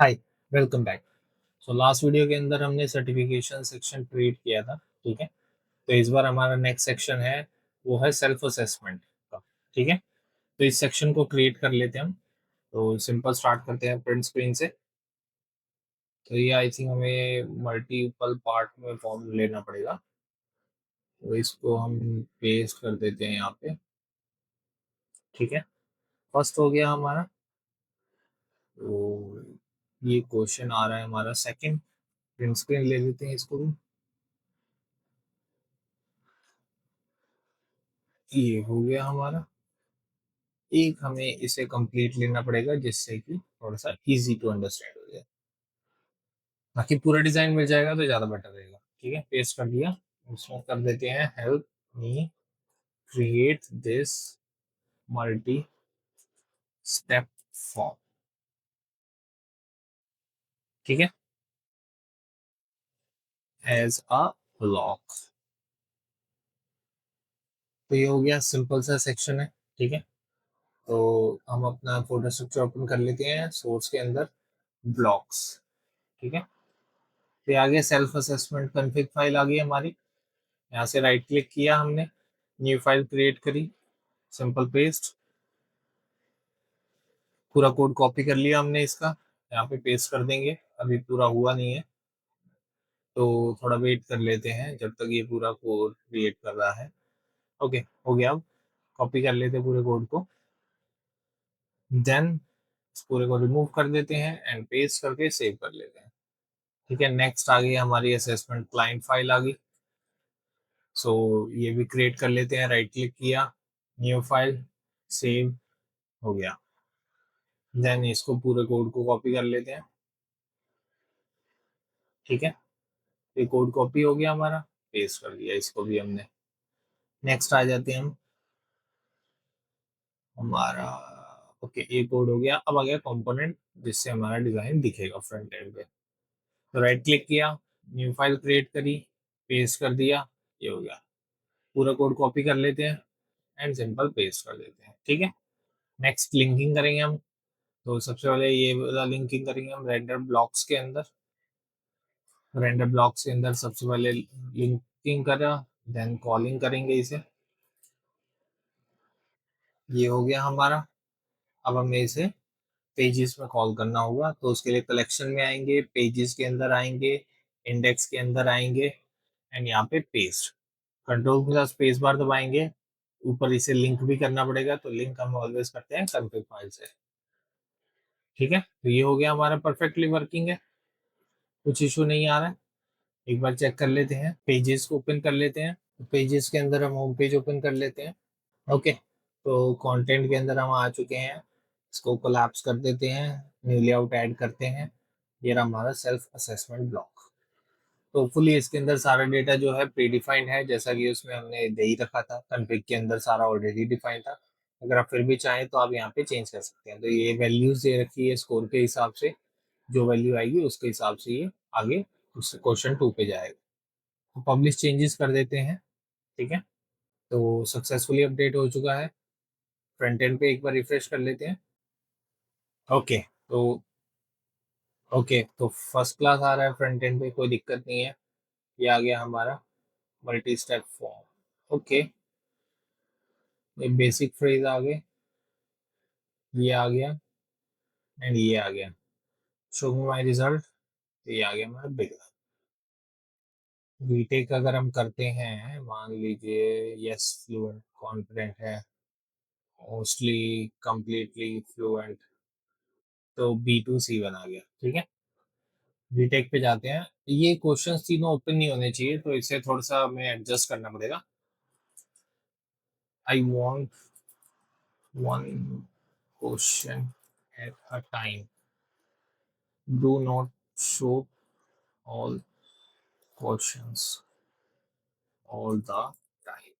हाय, welcome back. So last video के अंदर हमने सर्टिफिकेशन सेक्शन क्रिएट किया था। ठीक है। तो इस बार हमारा नेक्स्ट सेक्शन है, वो है सेल्फ असेसमेंट का। ठीक है। तो इस सेक्शन को क्रिएट कर लेते हैं हम। तो सिंपल स्टार्ट करते हैं प्रिंट स्क्रीन से। तो ये आई थिंक हमें मल्टीपल पार्ट में फॉर्म लेना पड़ेगा। तो इसको हम पेस्ट कर देते हैं यहाँ पे। ठीक है। फर्स्ट हो गया हमारा। तो ये क्वेश्चन आ रहा है हमारा सेकंड। प्रिंट स्क्रीन ले लेते हैं इसको भी। ये हो गया हमारा। एक हमें इसे कंप्लीट लेना पड़ेगा जिससे कि थोड़ा सा इजी टू अंडरस्टैंड हो जाए। बाकी पूरा डिजाइन मिल जाएगा तो ज्यादा बेटर रहेगा। ठीक है, पेस्ट कर दिया। इसमें कर देते हैं help me create this multi step form. ठीक है, एज अ ब्लॉक। तो ये हो गया, सिंपल सा सेक्शन है। ठीक है। तो हम अपना फोटो स्ट्रक्चर ओपन कर लेते हैं सोर्स के अंदर, ब्लॉक्स। ठीक है। फिर आगे सेल्फ असेसमेंट कॉन्फ़िग फाइल आ गई हमारी। यहाँ से राइट क्लिक किया हमने, न्यू फाइल क्रिएट करी, सिंपल पेस्ट। पूरा कोड कॉपी कर लिया हमने इसका, यहाँ पे पेस्ट कर देंगे। अभी पूरा हुआ नहीं है तो थोड़ा वेट कर लेते हैं जब तक ये पूरा कोड क्रिएट कर रहा है। ओके, हो गया। अब कॉपी कर लेते हैं पूरे कोड को, देन इस पूरे को रिमूव कर देते हैं एंड पेस्ट करके सेव कर लेते हैं। ठीक है, नेक्स्ट आ गई हमारी असेसमेंट क्लाइंट फाइल आ गई। सो ये भी क्रिएट कर लेते हैं, राइट क्लिक किया, न्यू फाइल, सेव, हो गया। देन इसको पूरे कोड को कॉपी कर लेते हैं। ठीक है, ये कोड कॉपी हो गया हमारा, पेस्ट कर दिया इसको भी हमने। नेक्स्ट आ जाते हैं हम हमारा। ओके, ये कोड हो गया। अब आ गया कंपोनेंट जिससे हमारा डिजाइन दिखेगा फ्रंट एंड पे। तो राइट क्लिक किया, न्यू फाइल क्रिएट करी, पेस्ट कर दिया, ये हो गया। पूरा कोड कॉपी कर लेते हैं एंड सिंपल पेस्ट कर देते हैं। ठीक है, नेक्स्ट लिंकिंग करेंगे हम। तो सबसे पहले ये वाला लिंकिंग करेंगे हम रेंडर ब्लॉक्स के अंदर। रेंडर ब्लॉक्स के अंदर सबसे पहले लिंकिंग करा, देन कॉलिंग करेंगे इसे। ये हो गया हमारा। अब हमें इसे पेजेस में कॉल करना होगा, तो उसके लिए कलेक्शन में आएंगे, पेजेस के अंदर आएंगे, इंडेक्स के अंदर आएंगे एंड यहाँ पे पेस्ट। कंट्रोल के साथ स्पेस बार दबाएंगे। ऊपर इसे लिंक भी करना पड़ेगा, तो लिंक हम ऑलवेज करते हैं कॉन्फ़िग फाइल से। ठीक है, तो ये हो गया हमारा, परफेक्टली वर्किंग है, कुछ इशू नहीं आ रहा है। एक बार चेक कर लेते हैं, पेजेस को ओपन कर लेते हैं। पेजेस के अंदर हम होम पेज ओपन कर लेते हैं। ओके, तो कंटेंट के अंदर हम आ चुके हैं। इसको कोलैप्स कर देते हैं, न्यू लेआउट ऐड करते हैं। ये रहा हमारा सेल्फ असेसमेंट ब्लॉक। तो होपफुली इसके अंदर सारा डेटा जो है प्री डिफाइंड है, जैसा कि उसमें हमने दे ही रखा था। कॉन्फ़िग के अंदर सारा ऑलरेडी डिफाइंड था। अगर आप फिर भी चाहें तो आप यहाँ पे चेंज कर सकते हैं। तो ये वैल्यूज दे रखी है स्कोर के हिसाब से, जो वैल्यू आएगी उसके हिसाब से ये आगे उस क्वेश्चन 2 पे जाएगा। तो पब्लिश चेंजेस कर देते हैं। ठीक है, तो सक्सेसफुली अपडेट हो चुका है। फ्रंट एंड पे एक बार रिफ्रेश कर लेते हैं। ओके, तो फर्स्ट क्लास आ रहा है फ्रंट एंड पे, कोई दिक्कत नहीं है। ये आ गया हमारा मल्टी स्टेप फॉर्म। ओके, ये बेसिक फ्रेज आ गए, ये आ गया एंड ये आ गया। शो मी माई रिजल्ट, ये आ गया हमारा बिग। बीटेक अगर हम करते हैं, मान लीजिए यस फ्लुएंट कॉन्फिडेंट है, मोस्टली कंप्लीटली फ्लुएंट, तो B2 C1 आ गया। ठीक है, बीटेक पे जाते हैं। ये क्वेश्चंस तीनों ओपन नहीं होने चाहिए, तो इसे थोड़ा सा हमें एडजस्ट करना पड़ेगा। I want one question at a time, do not show all questions all the time.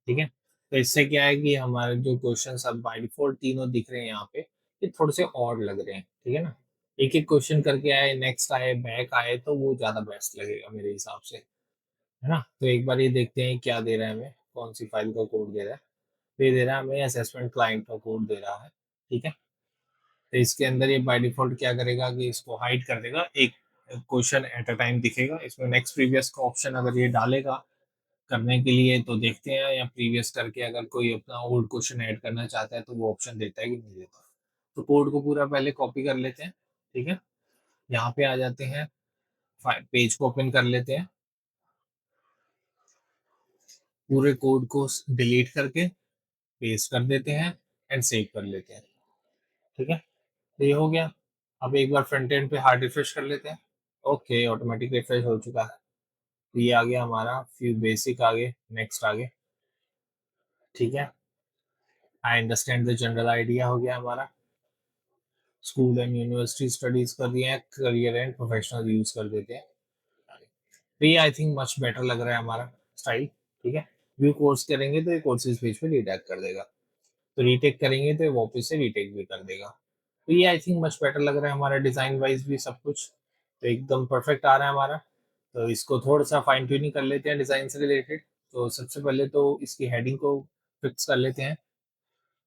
ठीक है, तो इससे क्या है कि हमारे जो क्वेश्चंस अब बाय डिफॉल्ट तीनों दिख रहे हैं यहाँ पे, ये थोड़े से और लग रहे हैं। ठीक है ना, एक एक क्वेश्चन करके आए, नेक्स्ट आए, बैक आए, तो वो ज्यादा बेस्ट लगेगा मेरे हिसाब से, है ना। तो एक बार ये देखते हैं क्या दे रहा है हमें, कौन सी फाइल का कोड दे रहा है। तो ये दे रहा है हमें असेसमेंट क्लाइंट का कोड दे रहा है। ठीक है, तो इसके अंदर ये बाय डिफॉल्ट क्या करेगा कि इसको हाइड कर देगा, एक क्वेश्चन एट अ टाइम दिखेगा। इसमें नेक्स्ट प्रीवियस का ऑप्शन अगर ये डालेगा करने के लिए तो देखते हैं, या प्रीवियस करके अगर कोई अपना ओल्ड क्वेश्चन ऐड करना चाहता है तो वो ऑप्शन देता है कि नहीं देता। तो कोड को पूरा पहले कॉपी कर लेते हैं। ठीक है, यहाँ पे आ जाते हैं, पेज को ओपन कर लेते हैं, पूरे कोड को डिलीट करके पेस्ट कर देते हैं एंड सेव कर लेते हैं। ठीक है, तो ये हो गया। अब एक बार फ्रंट एंड पे हार्ड रिफ्रेश कर लेते हैं। ओके, ऑटोमेटिक रिफ्रेश हो चुका है। तो ये आ गया हमारा फ्यू बेसिक, आगे नेक्स्ट आगे। ठीक है, I understand the general idea हो गया हमारा। स्कूल एंड यूनिवर्सिटी स्टडीज कर दिए हैं, करियर एंड प्रोफेशनल यूज कर देते हैं। तो ये आई थिंक मच बेटर लग रहा है हमारा स्टाइल। ठीक है, व्यू कोर्स करेंगे तो ये कोर्सेज पेज पे रीटैग कर देगा, तो रीटेक करेंगे तो ये वापस से रीटेक भी कर देगा। तो ये आई थिंक मच बेटर लग रहा है हमारा, डिजाइन वाइज भी सब कुछ तो एकदम परफेक्ट आ रहा है हमारा। तो इसको थोड़ा सा फाइन ट्यूनिंग कर लेते हैं डिजाइन से रिलेटेड। तो सबसे पहले तो इसकी हेडिंग को फिक्स कर लेते हैं।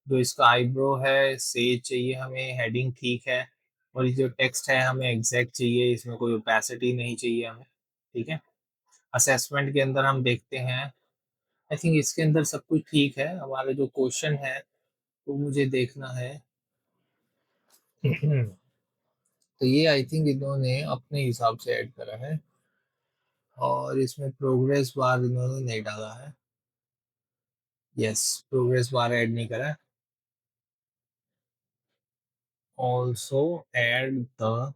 जो इसका आईब्रो है सेज चाहिए हमें, हेडिंग ठीक है। और ये जो टेक्स्ट है हमें एग्जैक्ट चाहिए, इसमें कोई ओपेसिटी नहीं चाहिए हमें। ठीक है, असेसमेंट के अंदर हम देखते हैं, आई थिंक इसके अंदर सब कुछ ठीक है। हमारा जो क्वेश्चन है वो मुझे देखना है। तो ये आई थिंक इन्होंने अपने हिसाब से ऐड करा है, और इसमें प्रोग्रेस बार इन्होंने नहीं डाला है। यस, प्रोग्रेस बार ऐड नहीं करा है। Also add the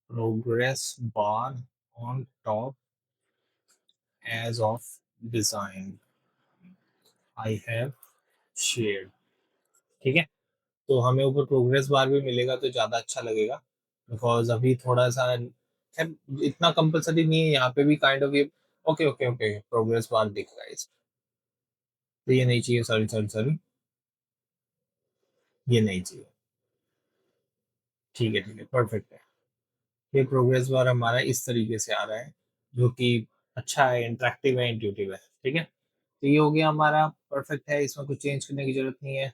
progress bar on top edge of design I have shared. ठीक है, तो हमें ऊपर प्रोग्रेस बार भी मिलेगा तो ज़्यादा अच्छा लगेगा, बिकॉज अभी थोड़ा सा, खैर इतना कंपलसरी नहीं है यहाँ पे भी, काइंड ऑफ ये। Okay okay okay, progress bar दिख रहा है इसमें। तो ये नहीं चाहिए, सॉरी सॉरी सॉरी, ये नहीं चाहिए। ठीक है, परफेक्ट है। ये प्रोग्रेस बार हमारा इस तरीके से आ रहा है, जो कि अच्छा है, इंटरेक्टिव है, इंट्यूटिव है। ठीक है, तो ये हो गया हमारा, परफेक्ट है, इसमें कुछ चेंज करने की जरूरत नहीं है।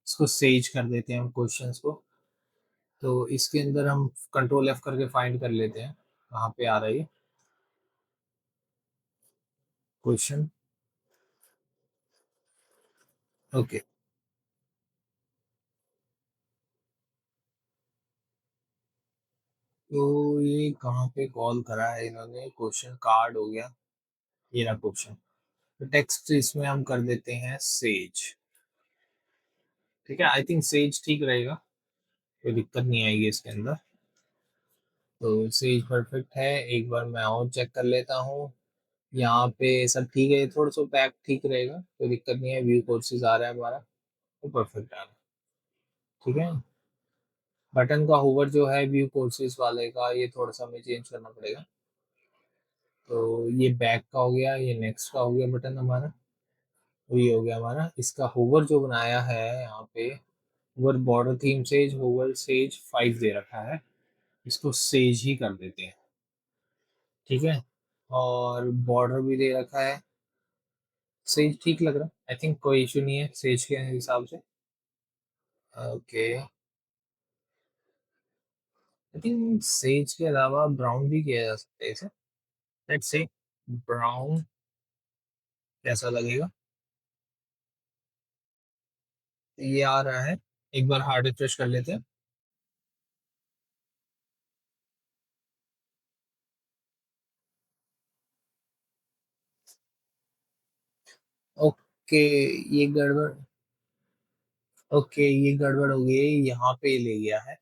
इसको सेज कर देते हैं हम क्वेश्चंस को। तो इसके अंदर हम कंट्रोल एफ करके फाइंड कर लेते हैं कहाँ पे आ रहा है क्वेश्चन। ओके, तो ये कहाँ पे कॉल करा है इन्होंने, क्वेश्चन कार्ड हो गया, ये रहा क्वेश्चन। तो टेक्स्ट इसमें हम कर देते हैं सेज। ठीक है, आई थिंक सेज ठीक रहेगा, कोई दिक्कत नहीं आएगी इसके अंदर। तो सेज परफेक्ट है, एक बार मैं और चेक कर लेता हूँ। यहाँ पे सब ठीक है, थोड़ा सा बैक ठीक रहेगा, कोई दिक्कत नहीं है। व्यू कोर्सेज आ रहा है हमारा, वो परफेक्ट आ रहा है। ठीक है, बटन का होवर जो है व्यू कोर्सेज वाले का, ये थोड़ा सा हमें चेंज करना पड़ेगा। तो ये बैक का हो गया, ये नेक्स्ट का हो गया बटन हमारा। तो ये हो गया हमारा, इसका होवर जो बनाया है यहाँ पे, hover border theme size, hover size 5 दे रखा है, इसको सेज ही कर देते हैं। ठीक है, और बॉर्डर भी दे रखा है सेज, ठीक लग रहा है, आई थिंक कोई इशू नहीं है सेज के हिसाब से। ओके, आई थिंक सेज के अलावा ब्राउन भी किया जा सकता है इसे। लेट्स से ब्राउन कैसा लगेगा। ये आ रहा है, एक बार हार्ड रिफ्रेश कर लेते हैं। ओके, ये गड़बड़, ओके ये गड़बड़ हो गई, यहाँ पे ले गया है।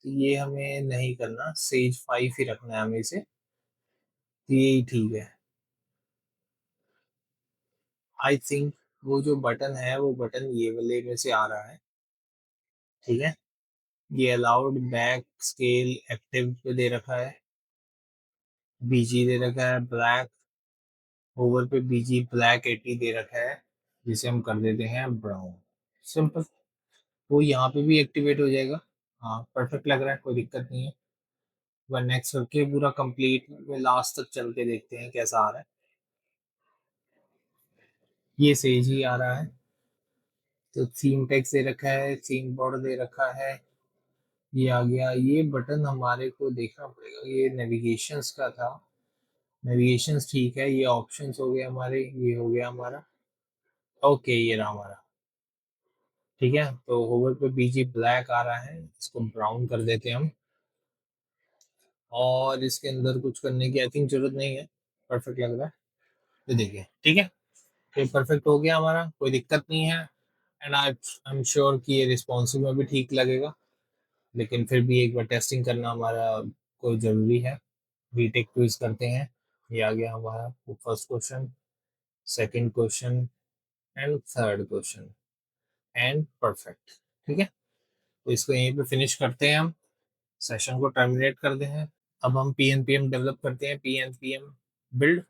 तो ये हमें नहीं करना, सेज 5 ही रखना है हमें इसे। तो यही ठीक है, आई थिंक। वो जो बटन है वो बटन ये वाले में से आ रहा है। ठीक है, ये अलाउड बैक स्केल एक्टिव पे दे रखा है, बीजी दे रखा है ब्लैक, ओवर पे बीजी ब्लैक 80 दे रखा है, जिसे हम कर देते हैं ब्राउन। सिंपल, वो यहाँ पे भी एक्टिवेट हो जाएगा। हाँ, परफेक्ट लग रहा है, कोई दिक्कत नहीं है। वह नेक्स्ट करके पूरा कंप्लीट में लास्ट तक चल के देखते हैं कैसा आ रहा है। ये सेज ही आ रहा है। तो थीम टेक्स्ट दे रखा है, थीम बॉर्डर दे रखा है, ये आ गया। ये बटन हमारे को देखना पड़ेगा, ये नेविगेशंस का था। नेविगेशंस ठीक है, ये ऑप्शंस हो गए हमारे, ये हो गया हमारा। ओके, ये रहा हमारा। ठीक है, तो होवर पे बीजी ब्लैक आ रहा है, इसको ब्राउन कर देते हैं हम। और इसके अंदर कुछ करने की आई थिंक जरूरत नहीं है, परफेक्ट लग रहा है। ये देखिए, ठीक है, ये परफेक्ट हो गया हमारा, कोई दिक्कत नहीं है। एंड आई एम श्योर कि ये रिस्पॉन्सिव में भी ठीक लगेगा, लेकिन फिर भी एक बार टेस्टिंग करना हमारा कोई जरूरी है। बीटेक क्विज करते हैं। ये आ गया हमारा first question, second question and third question, and perfect. ठीक है, तो इसको यहीं पे फिनिश करते हैं हम, सेशन को टर्मिनेट कर दें हैं। अब हम P N P M develop करते हैं, P N P M build.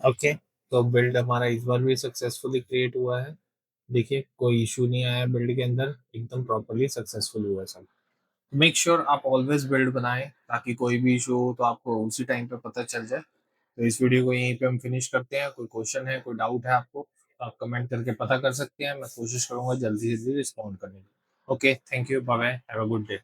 Okay, तो बिल्ड हमारा इस बार भी सक्सेसफुली क्रिएट हुआ है। देखिए, कोई इशू नहीं आया बिल्ड के अंदर, एकदम प्रॉपरली सक्सेसफुल हुआ है सब। मेक श्योर आप ऑलवेज बिल्ड बनाएं, ताकि कोई भी इशू हो तो आपको उसी टाइम पे पता चल जाए। तो इस वीडियो को यहीं पे हम फिनिश करते हैं। कोई क्वेश्चन है, कोई डाउट है आपको, तो आप कमेंट करके पता कर सकते हैं। मैं कोशिश करूंगा जल्दी से जल्दी रिस्पॉन्ड करने की। Okay, thank you, bye bye, have a good day.